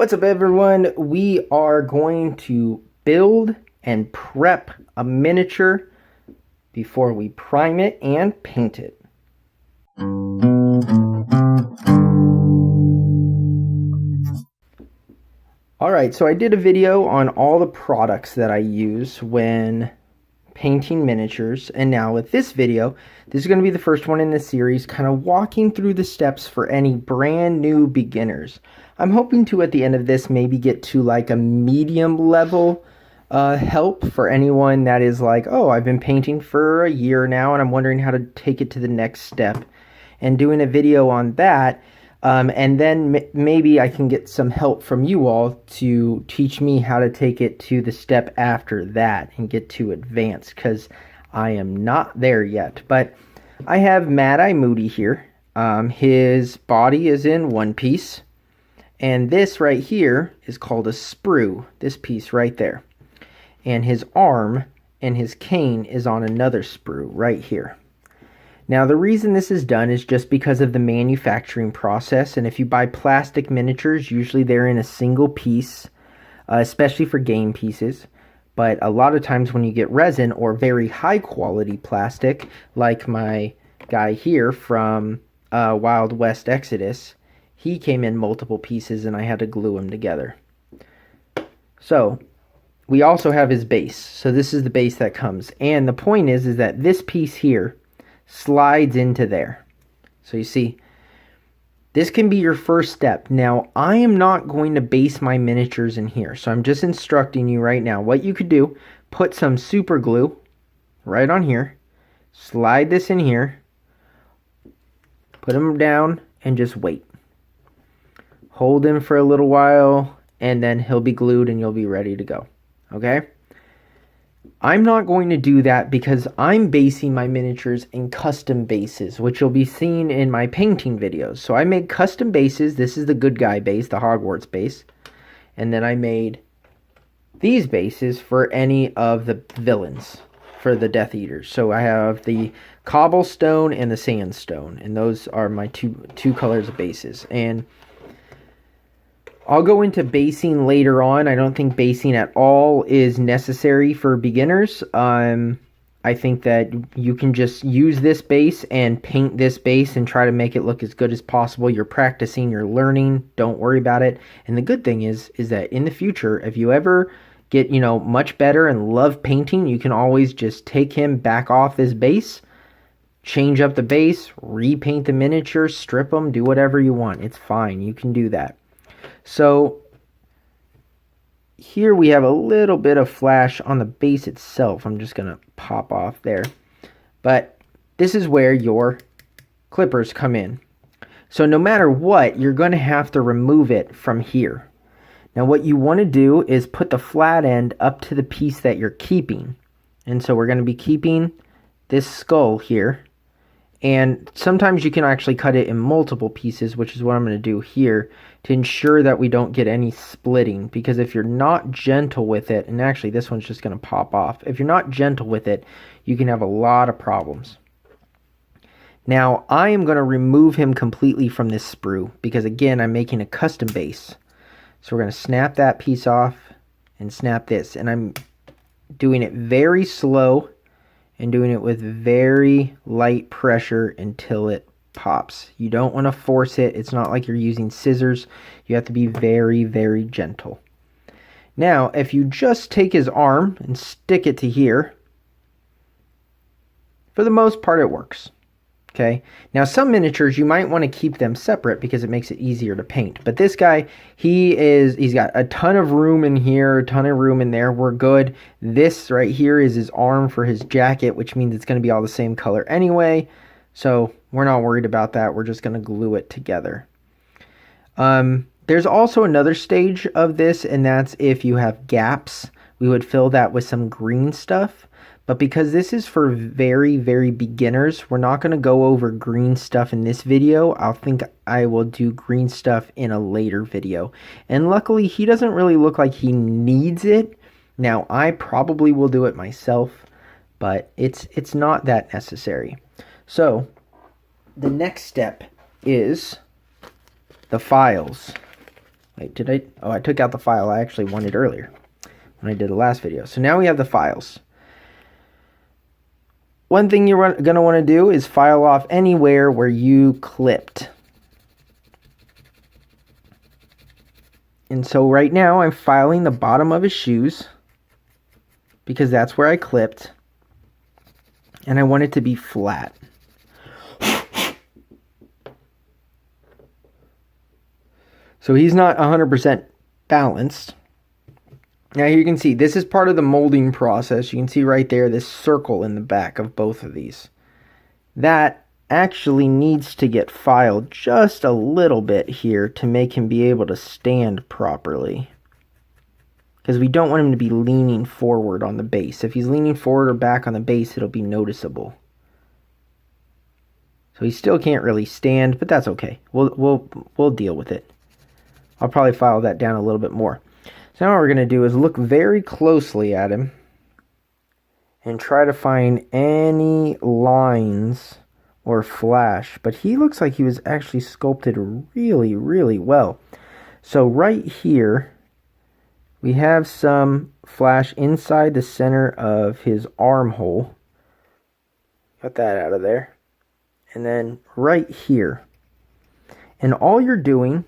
What's up, everyone? We are going to build and prep a miniature before we prime it and paint it. Alright, so I did a video on all the products that I use when painting miniatures, and now with this video, this is going to be the first one in the series, kind of walking through the steps for any brand new beginners. I'm hoping to, at the end of this, maybe get to like a medium level help for anyone that is like, oh, I've been painting for a year now and I'm wondering how to take it to the next step, and doing a video on that. And then maybe I can get some help from you all to teach me how to take it to the step after that and get to advanced, because I am not there yet. But I have Mad Eye Moody here. His body is in one piece, and this right here is called a sprue, this piece right there. And his arm and his cane is on another sprue right here. Now, the reason this is done is just because of the manufacturing process, and if you buy plastic miniatures, usually they're in a single piece, especially for game pieces. But a lot of times when you get resin or very high quality plastic, like my guy here from Wild West Exodus, he came in multiple pieces and I had to glue them together. So we also have his base. So this is the base that comes, and the point is that this piece here slides into there. So you see, this can be your first step. Now, I am not going to base my miniatures in here, so I'm just instructing you right now. What you could do, put some super glue right on here, slide this in here, put him down, and just wait. Hold him for a little while, and then he'll be glued and you'll be ready to go. Okay? I'm not going to do that because I'm basing my miniatures in custom bases, which you'll be seeing in my painting videos. So I made custom bases. This is the good guy base, the Hogwarts base. And then I made these bases for any of the villains, for the Death Eaters. So I have the cobblestone and the sandstone, and those are my two colors of bases. And I'll go into basing later on. I don't think basing at all is necessary for beginners. I think that you can just use this base and paint this base and try to make it look as good as possible. You're practicing, you're learning, don't worry about it. And the good thing is that in the future, if you ever get, much better and love painting, you can always just take him back off this base, change up the base, repaint the miniature, strip them, do whatever you want. It's fine. You can do that. So here we have a little bit of flash on the base itself. I'm just going to pop off there. But this is where your clippers come in. So no matter what, you're going to have to remove it from here. Now what you want to do is put the flat end up to the piece that you're keeping. And so we're going to be keeping this skull here. And sometimes you can actually cut it in multiple pieces, which is what I'm going to do here, to ensure that we don't get any splitting. Because if you're not gentle with it, and actually this one's just going to pop off. If you're not gentle with it, you can have a lot of problems. Now, I am going to remove him completely from this sprue, because again, I'm making a custom base. So we're going to snap that piece off and snap this. And I'm doing it very slow and doing it with very light pressure until it pops. You don't want to force it. It's not like you're using scissors. You have to be very, very gentle. Now, if you just take his arm and stick it to here, for the most part it works. Okay. Now, some miniatures you might want to keep them separate because it makes it easier to paint. But this guy, he's got a ton of room in here, a ton of room in there. We're good. This right here is his arm for his jacket, which means it's going to be all the same color anyway. So we're not worried about that. We're just going to glue it together. There's also another stage of this, and that's if you have gaps. We would fill that with some green stuff. But because this is for very, very beginners, we're not going to go over green stuff in this video. I think I will do green stuff in a later video. And luckily, he doesn't really look like he needs it. Now, I probably will do it myself, but it's not that necessary. So, the next step is the files. Wait, did I? Oh, I took out the file I actually wanted earlier when I did the last video. So now we have the files. One thing you're going to want to do is file off anywhere where you clipped. And so right now I'm filing the bottom of his shoes because that's where I clipped. And I want it to be flat. So he's not 100% balanced. Now here you can see, this is part of the molding process. You can see right there, this circle in the back of both of these. That actually needs to get filed just a little bit here to make him be able to stand properly. Because we don't want him to be leaning forward on the base. If he's leaning forward or back on the base, it'll be noticeable. So he still can't really stand, but that's okay. We'll deal with it. I'll probably file that down a little bit more. So now what we're going to do is look very closely at him and try to find any lines or flash. But he looks like he was actually sculpted really, really well. So right here, we have some flash inside the center of his armhole. Got that out of there. And then right here. And all you're doing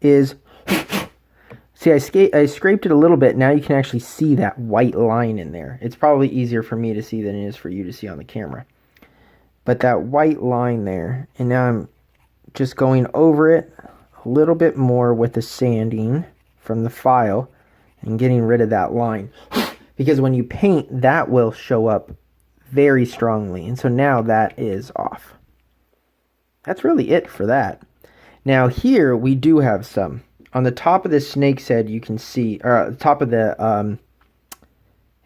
is... See, I scraped it a little bit. Now you can actually see that white line in there. It's probably easier for me to see than it is for you to see on the camera. But that white line there. And now I'm just going over it a little bit more with the sanding from the file and getting rid of that line. Because when you paint, that will show up very strongly. And so now that is off. That's really it for that. Now here we do have some. On the top of this snake's head, you can see, or the top of the,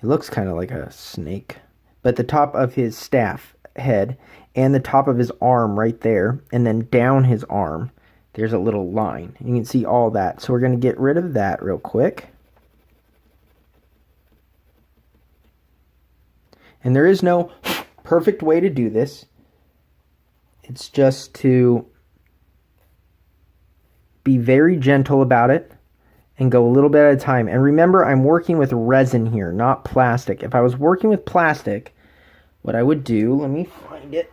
it looks kind of like a snake, but the top of his staff head and the top of his arm right there, and then down his arm, there's a little line. You can see all that. So we're going to get rid of that real quick. And there is no perfect way to do this. It's just to be very gentle about it and go a little bit at a time. And remember, I'm working with resin here, not plastic. If I was working with plastic, what I would do, let me find it.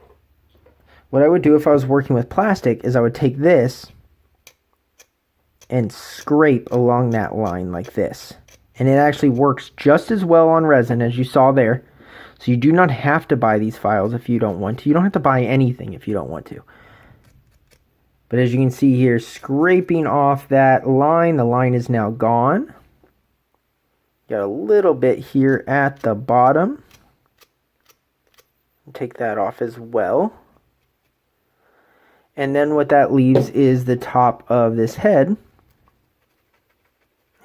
What I would do if I was working with plastic is I would take this and scrape along that line like this. And it actually works just as well on resin as you saw there. So you do not have to buy these files if you don't want to. You don't have to buy anything if you don't want to. But as you can see here, scraping off that line, the line is now gone. Got a little bit here at the bottom. Take that off as well. And then what that leaves is the top of this head.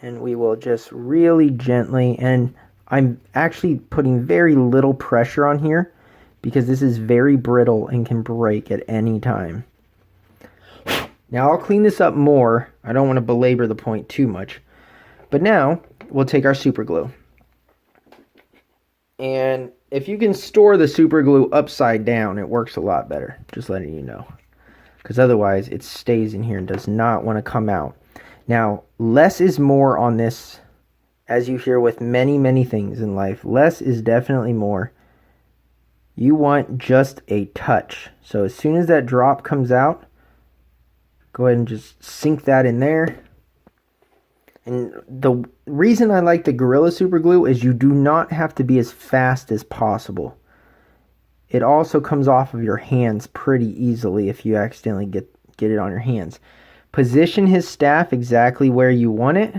And we will just really gently, and I'm actually putting very little pressure on here because this is very brittle and can break at any time. Now I'll clean this up more. I don't want to belabor the point too much. But now we'll take our super glue. And if you can store the super glue upside down, it works a lot better. Just letting you know. Because otherwise it stays in here and does not want to come out. Now, less is more on this. As you hear with many, many things in life, less is definitely more. You want just a touch. So as soon as that drop comes out, go ahead and just sink that in there. And the reason I like the Gorilla Super Glue is you do not have to be as fast as possible. It also comes off of your hands pretty easily if you accidentally get it on your hands. Position his staff exactly where you want it.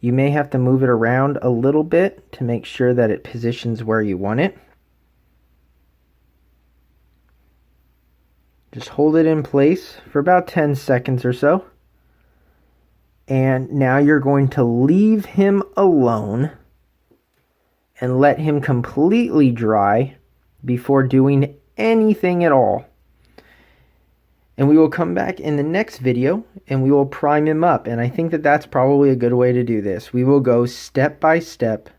You may have to move it around a little bit to make sure that it positions where you want it. Just hold it in place for about 10 seconds or so. And now you're going to leave him alone and let him completely dry before doing anything at all. And we will come back in the next video and we will prime him up. And I think that that's probably a good way to do this. We will go step by step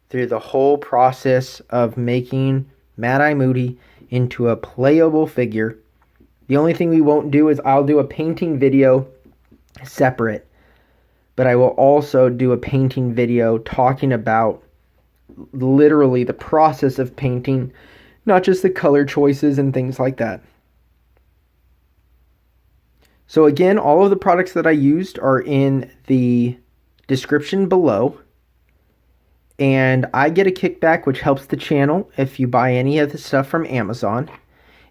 through the whole process of making Mad Eye Moody into a playable figure. The only thing we won't do is I'll do a painting video separate. But I will also do a painting video talking about literally the process of painting, not just the color choices and things like that. So again, all of the products that I used are in the description below. And I get a kickback, which helps the channel if you buy any of the stuff from Amazon.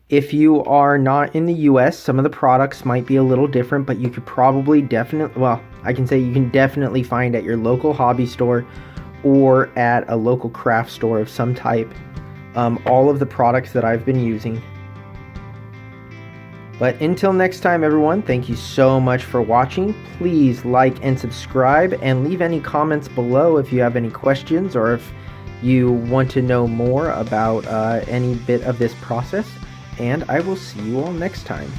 If you are not in the US, some of the products might be a little different, but you could probably definitely, well, I can say you can definitely find at your local hobby store or at a local craft store of some type, all of the products that I've been using. But until next time, everyone, thank you so much for watching. Please like and subscribe, and leave any comments below if you have any questions or if you want to know more about any bit of this process. And I will see you all next time.